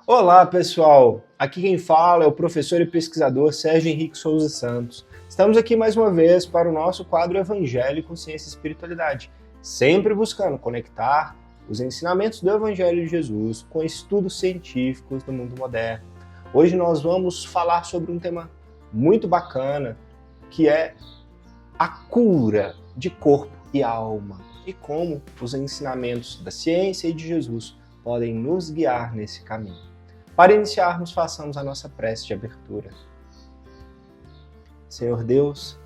Olá, pessoal! Aqui quem fala é o professor e pesquisador Sérgio Henrique Souza Santos. Estamos aqui mais uma vez para o nosso quadro Evangelho com Ciência e Espiritualidade, sempre buscando conectar os ensinamentos do Evangelho de Jesus com estudos científicos do mundo moderno. Hoje nós vamos falar sobre um tema muito bacana, que é a cura de corpo e alma, e como os ensinamentos da ciência e de Jesus podem nos guiar nesse caminho. Para iniciarmos, façamos a nossa prece de abertura. Senhor Deus,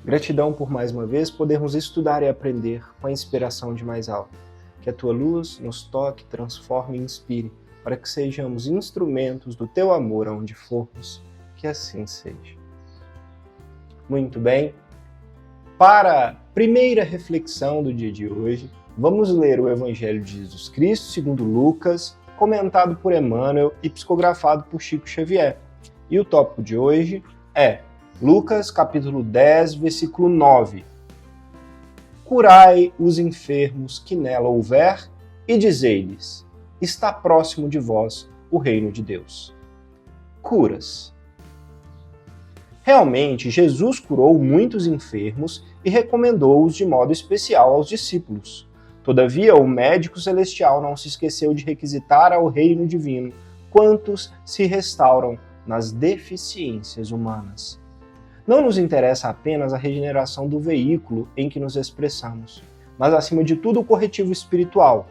gratidão por mais uma vez podermos estudar e aprender com a inspiração de mais alto. Que a Tua luz nos toque, transforme e inspire, para que sejamos instrumentos do Teu amor aonde formos. Que assim seja. Muito bem. Para a primeira reflexão do dia de hoje, vamos ler o Evangelho de Jesus Cristo segundo Lucas, comentado por Emmanuel e psicografado por Chico Xavier. E o tópico de hoje é Lucas capítulo 10, versículo 9. Curai os enfermos que nela houver e dizei-lhes, está próximo de vós o reino de Deus. Curas. Realmente, Jesus curou muitos enfermos e recomendou-os de modo especial aos discípulos. Todavia, o médico celestial não se esqueceu de requisitar ao reino divino quantos se restauram nas deficiências humanas. Não nos interessa apenas a regeneração do veículo em que nos expressamos, mas acima de tudo o corretivo espiritual,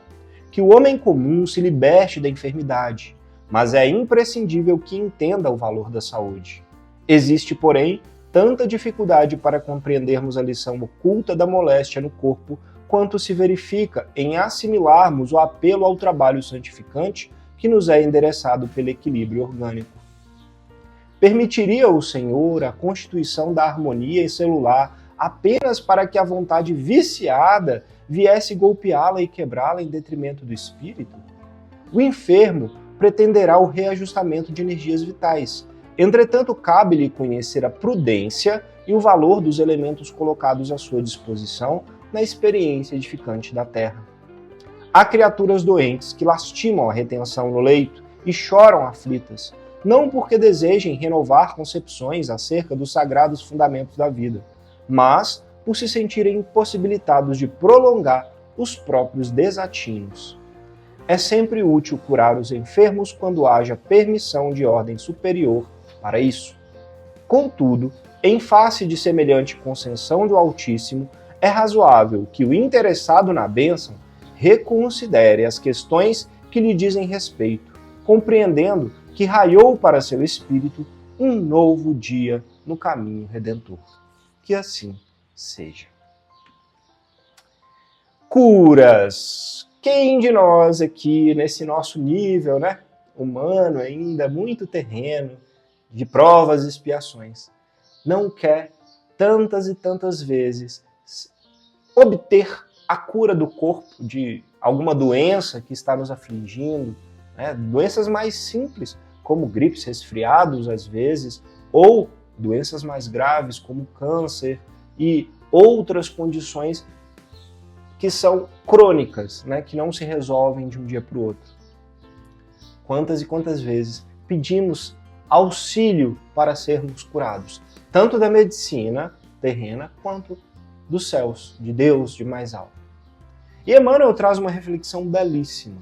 que o homem comum se liberte da enfermidade, mas é imprescindível que entenda o valor da saúde. Existe, porém, tanta dificuldade para compreendermos a lição oculta da moléstia no corpo quanto se verifica em assimilarmos o apelo ao trabalho santificante que nos é endereçado pelo equilíbrio orgânico. Permitiria o Senhor a constituição da harmonia celular apenas para que a vontade viciada viesse golpeá-la e quebrá-la em detrimento do espírito? O enfermo pretenderá o reajustamento de energias vitais. Entretanto, cabe-lhe conhecer a prudência e o valor dos elementos colocados à sua disposição na experiência edificante da terra. Há criaturas doentes que lastimam a retenção no leito e choram aflitas, não porque desejem renovar concepções acerca dos sagrados fundamentos da vida, mas por se sentirem impossibilitados de prolongar os próprios desatinos. É sempre útil curar os enfermos quando haja permissão de ordem superior para isso. Contudo, em face de semelhante concessão do Altíssimo, é razoável que o interessado na bênção reconsidere as questões que lhe dizem respeito, compreendendo que raiou para seu espírito um novo dia no caminho redentor. Que assim seja. Curas. Quem de nós aqui, nesse nosso nível, humano ainda, muito terreno, de provas e expiações, não quer tantas e tantas vezes obter a cura do corpo de alguma doença que está nos afligindo, doenças mais simples, como gripes, resfriados às vezes, ou doenças mais graves, como câncer e outras condições que são crônicas, que não se resolvem de um dia para o outro. Quantas e quantas vezes pedimos auxílio para sermos curados, tanto da medicina terrena quanto dos céus, de Deus, de mais alto. E Emmanuel traz uma reflexão belíssima,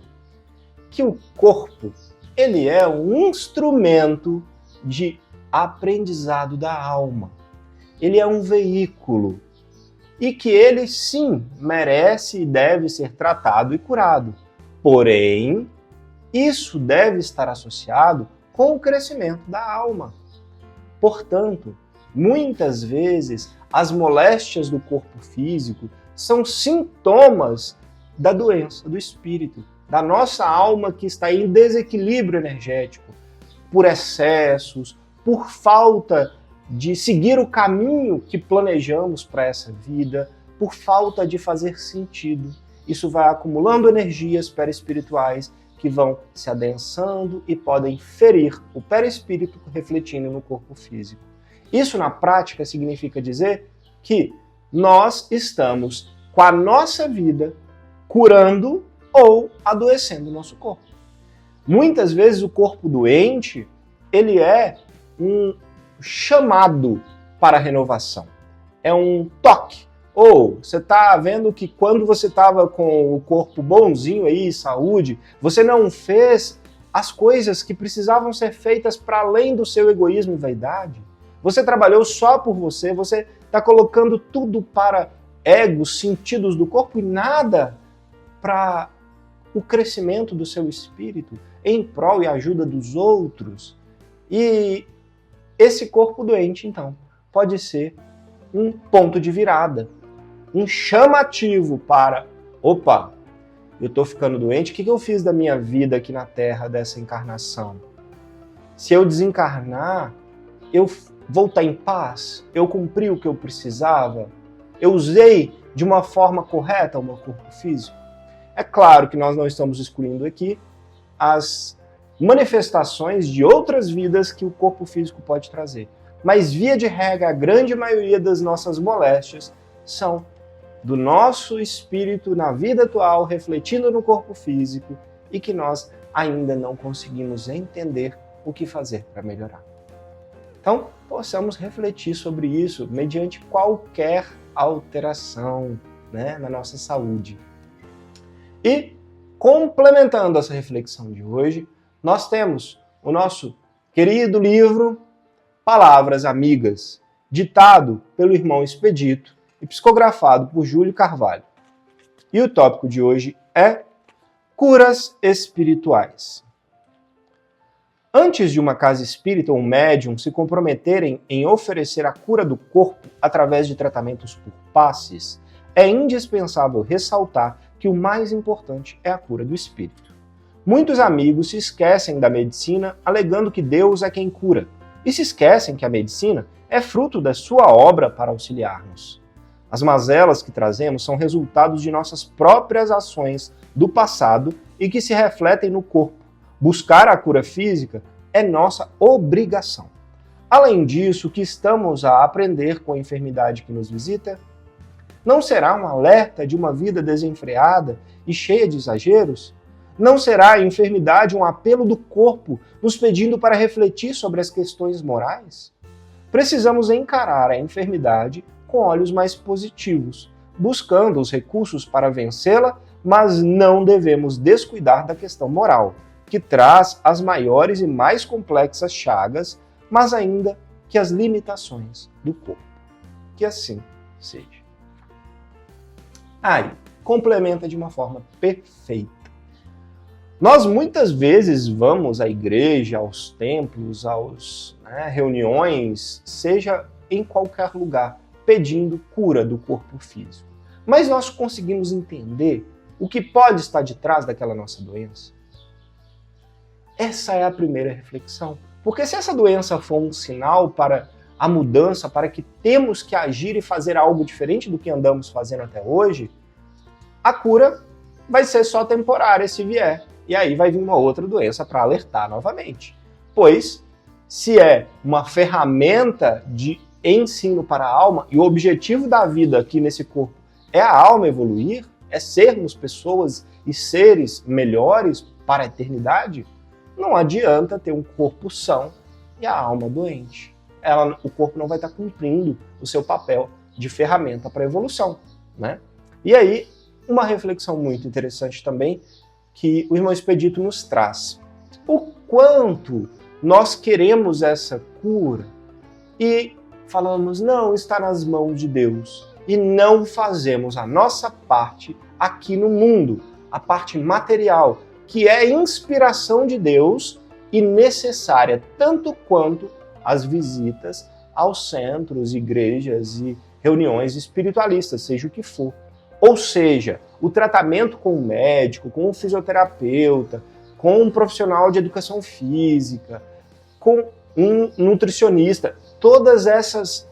que o corpo, ele é um instrumento de aprendizado da alma. Ele é um veículo e que ele, sim, merece e deve ser tratado e curado. Porém, isso deve estar associado com o crescimento da alma. Portanto, muitas vezes, as moléstias do corpo físico são sintomas da doença do espírito, da nossa alma que está em desequilíbrio energético, por excessos, por falta de seguir o caminho que planejamos para essa vida, por falta de fazer sentido. Isso vai acumulando energias perispirituais que vão se adensando e podem ferir o perispírito refletindo no corpo físico. Isso, na prática, significa dizer que nós estamos, com a nossa vida, curando ou adoecendo o nosso corpo. Muitas vezes o corpo doente, ele é um chamado para a renovação. É um toque. Ou você está vendo que quando você estava com o corpo bonzinho aí, saúde, você não fez as coisas que precisavam ser feitas para além do seu egoísmo e vaidade. Você trabalhou só por você está colocando tudo para egos, sentidos do corpo e nada para o crescimento do seu espírito em prol e ajuda dos outros. E esse corpo doente, então, pode ser um ponto de virada, um chamativo para, opa, eu estou ficando doente, o que eu fiz da minha vida aqui na Terra, dessa encarnação? Se eu desencarnar, eu vou estar em paz? Eu cumpri o que eu precisava? Eu usei de uma forma correta o meu corpo físico? É claro que nós não estamos excluindo aqui as manifestações de outras vidas que o corpo físico pode trazer. Mas, via de regra, a grande maioria das nossas moléstias são do nosso espírito na vida atual, refletindo no corpo físico, e que nós ainda não conseguimos entender o que fazer para melhorar. Então, possamos refletir sobre isso mediante qualquer alteração, na nossa saúde. E, complementando essa reflexão de hoje, nós temos o nosso querido livro Palavras Amigas, ditado pelo irmão Expedito e psicografado por Júlio Carvalho. E o tópico de hoje é curas espirituais. Antes de uma casa espírita ou um médium se comprometerem em oferecer a cura do corpo através de tratamentos por passes, é indispensável ressaltar que o mais importante é a cura do espírito. Muitos amigos se esquecem da medicina alegando que Deus é quem cura, e se esquecem que a medicina é fruto da sua obra para auxiliar-nos. As mazelas que trazemos são resultados de nossas próprias ações do passado e que se refletem no corpo. Buscar a cura física é nossa obrigação. Além disso, o que estamos a aprender com a enfermidade que nos visita? Não será um alerta de uma vida desenfreada e cheia de exageros? Não será a enfermidade um apelo do corpo nos pedindo para refletir sobre as questões morais? Precisamos encarar a enfermidade com olhos mais positivos, buscando os recursos para vencê-la, mas não devemos descuidar da questão moral, que traz as maiores e mais complexas chagas, mas ainda que as limitações do corpo. Que assim seja. Aí, complementa de uma forma perfeita. Nós muitas vezes vamos à igreja, aos templos, às reuniões, seja em qualquer lugar, pedindo cura do corpo físico. Mas nós conseguimos entender o que pode estar de trás daquela nossa doença? Essa é a primeira reflexão. Porque se essa doença for um sinal para a mudança, para que temos que agir e fazer algo diferente do que andamos fazendo até hoje, a cura vai ser só temporária se vier. E aí vai vir uma outra doença para alertar novamente. Pois, se é uma ferramenta de ensino para a alma, e o objetivo da vida aqui nesse corpo é a alma evoluir, é sermos pessoas e seres melhores para a eternidade, não adianta ter um corpo são e a alma doente. O corpo não vai estar cumprindo o seu papel de ferramenta para a evolução. E aí, uma reflexão muito interessante também, que o irmão Expedito nos traz. O quanto nós queremos essa cura e falamos, não, está nas mãos de Deus, e não fazemos a nossa parte aqui no mundo, a parte material, que é inspiração de Deus e necessária tanto quanto as visitas aos centros, igrejas e reuniões espiritualistas, seja o que for. Ou seja, o tratamento com o médico, com o fisioterapeuta, com um profissional de educação física, com um nutricionista, todas essas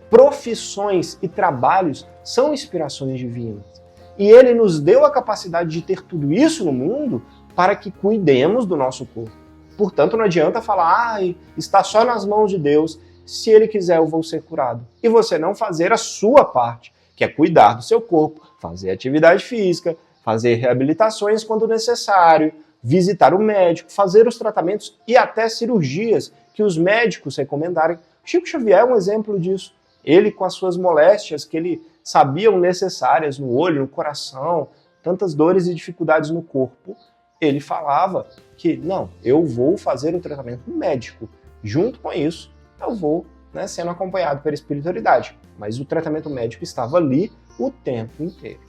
profissões e trabalhos são inspirações divinas. E ele nos deu a capacidade de ter tudo isso no mundo para que cuidemos do nosso corpo. Portanto, não adianta falar, está só nas mãos de Deus, se ele quiser eu vou ser curado. E você não fazer a sua parte, que é cuidar do seu corpo, fazer atividade física, fazer reabilitações quando necessário, visitar o médico, fazer os tratamentos e até cirurgias que os médicos recomendarem. Chico Xavier é um exemplo disso. Ele, com as suas moléstias que ele sabiam necessárias no olho, no coração, tantas dores e dificuldades no corpo, ele falava que, não, eu vou fazer o tratamento médico. Junto com isso, eu vou, sendo acompanhado pela espiritualidade. Mas o tratamento médico estava ali o tempo inteiro.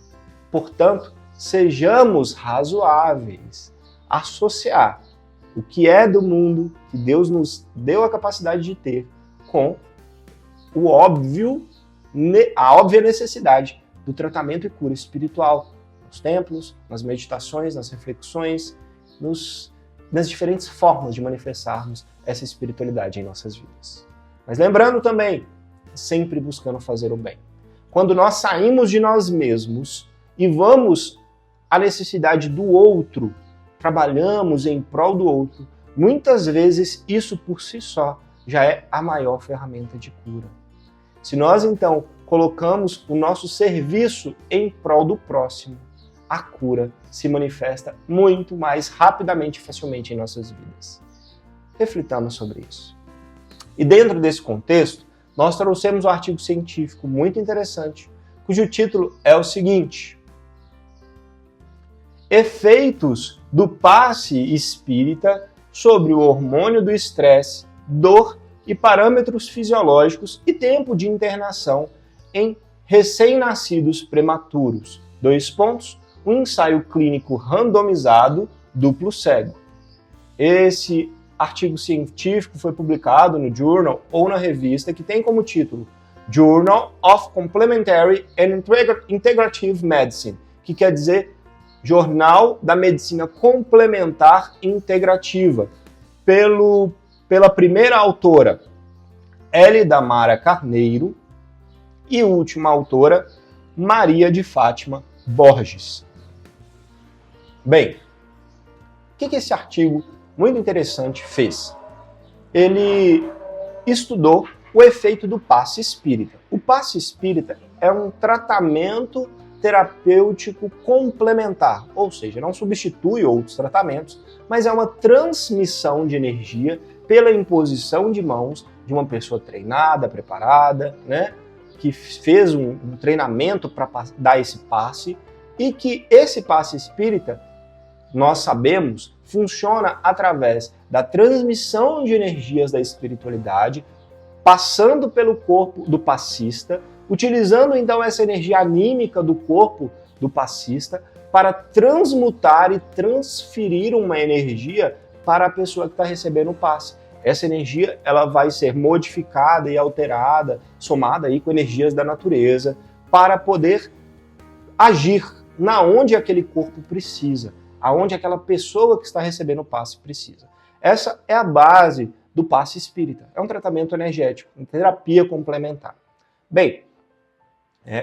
Portanto, sejamos razoáveis. Associar o que é do mundo, que Deus nos deu a capacidade de ter, com o óbvio, a óbvia necessidade do tratamento e cura espiritual nos templos, nas meditações, nas reflexões, nas diferentes formas de manifestarmos essa espiritualidade em nossas vidas. Mas lembrando também, sempre buscando fazer o bem. Quando nós saímos de nós mesmos e vamos à necessidade do outro, trabalhamos em prol do outro, muitas vezes isso por si só já é a maior ferramenta de cura. Se nós então colocamos o nosso serviço em prol do próximo, a cura se manifesta muito mais rapidamente e facilmente em nossas vidas. Reflitamos sobre isso. E dentro desse contexto, nós trouxemos um artigo científico muito interessante, cujo título é o seguinte: Efeitos do passe espírita sobre o hormônio do estresse, dor e parâmetros fisiológicos e tempo de internação em recém-nascidos prematuros. Um ensaio clínico randomizado, duplo cego. Esse artigo científico foi publicado no Journal ou na revista que tem como título Journal of Complementary and Integrative Medicine, que quer dizer Jornal da Medicina Complementar e Integrativa, pela primeira autora, L. Damara Carneiro, e última autora, Maria de Fátima Borges. Bem, o que esse artigo muito interessante fez? Ele estudou o efeito do passe espírita. O passe espírita é um tratamento terapêutico complementar, ou seja, não substitui outros tratamentos, mas é uma transmissão de energia pela imposição de mãos de uma pessoa treinada, preparada, que fez um treinamento para dar esse passe, e que esse passe espírita, nós sabemos, funciona através da transmissão de energias da espiritualidade, passando pelo corpo do passista, utilizando então essa energia anímica do corpo do passista para transmutar e transferir uma energia para a pessoa que está recebendo o passe. Essa energia ela vai ser modificada e alterada, somada aí com energias da natureza, para poder agir na onde aquele corpo precisa, aonde aquela pessoa que está recebendo o passe precisa. Essa é a base do passe espírita. É um tratamento energético, uma terapia complementar. Bem,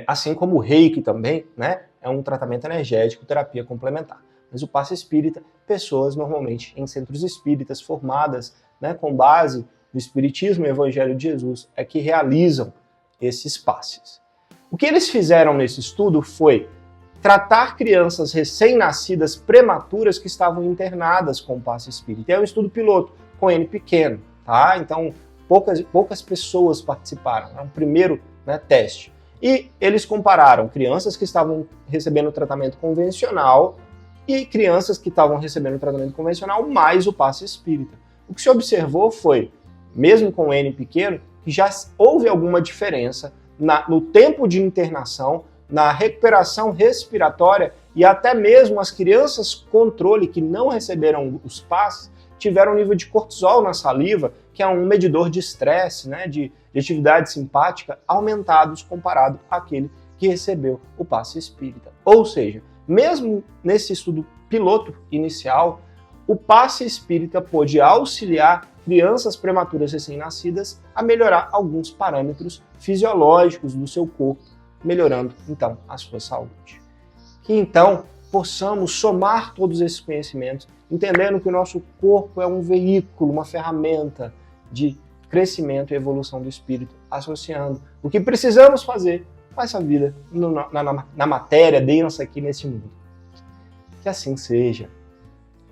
assim como o Reiki também, é um tratamento energético, terapia complementar. Mas o passe espírita, pessoas normalmente em centros espíritas formadas, com base no Espiritismo e Evangelho de Jesus, é que realizam esses passes. O que eles fizeram nesse estudo foi tratar crianças recém-nascidas prematuras que estavam internadas com o passe espírita. É um estudo piloto, com N pequeno, tá? Então, poucas pessoas participaram, é um primeiro teste. E eles compararam crianças que estavam recebendo tratamento convencional e crianças que estavam recebendo tratamento convencional mais o passe espírita. O que se observou foi, mesmo com N pequeno, que já houve alguma diferença no tempo de internação, na recuperação respiratória, e até mesmo as crianças controle que não receberam os passes tiveram um nível de cortisol na saliva, que é um medidor de estresse, de atividade simpática, aumentados comparado àquele que recebeu o passe espírita. Ou seja, mesmo nesse estudo piloto inicial, o passe espírita pôde auxiliar crianças prematuras recém-nascidas a melhorar alguns parâmetros fisiológicos do seu corpo, melhorando, então, a sua saúde. Que, então, possamos somar todos esses conhecimentos, entendendo que o nosso corpo é um veículo, uma ferramenta de crescimento e evolução do espírito, associando o que precisamos fazer com essa vida na matéria densa aqui nesse mundo. Que assim seja.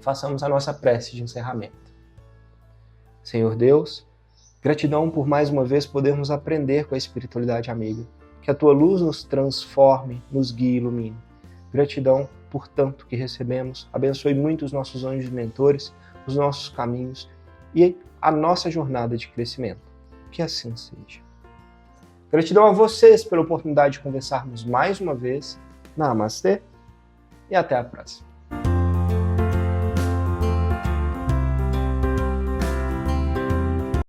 façamos a nossa prece de encerramento. Senhor Deus, gratidão por mais uma vez podermos aprender com a espiritualidade amiga. Que a Tua luz nos transforme, nos guie e ilumine. Gratidão por tanto que recebemos. Abençoe muito os nossos anjos mentores, os nossos caminhos e a nossa jornada de crescimento. Que assim seja. Gratidão a vocês pela oportunidade de conversarmos mais uma vez. Namastê e até a próxima.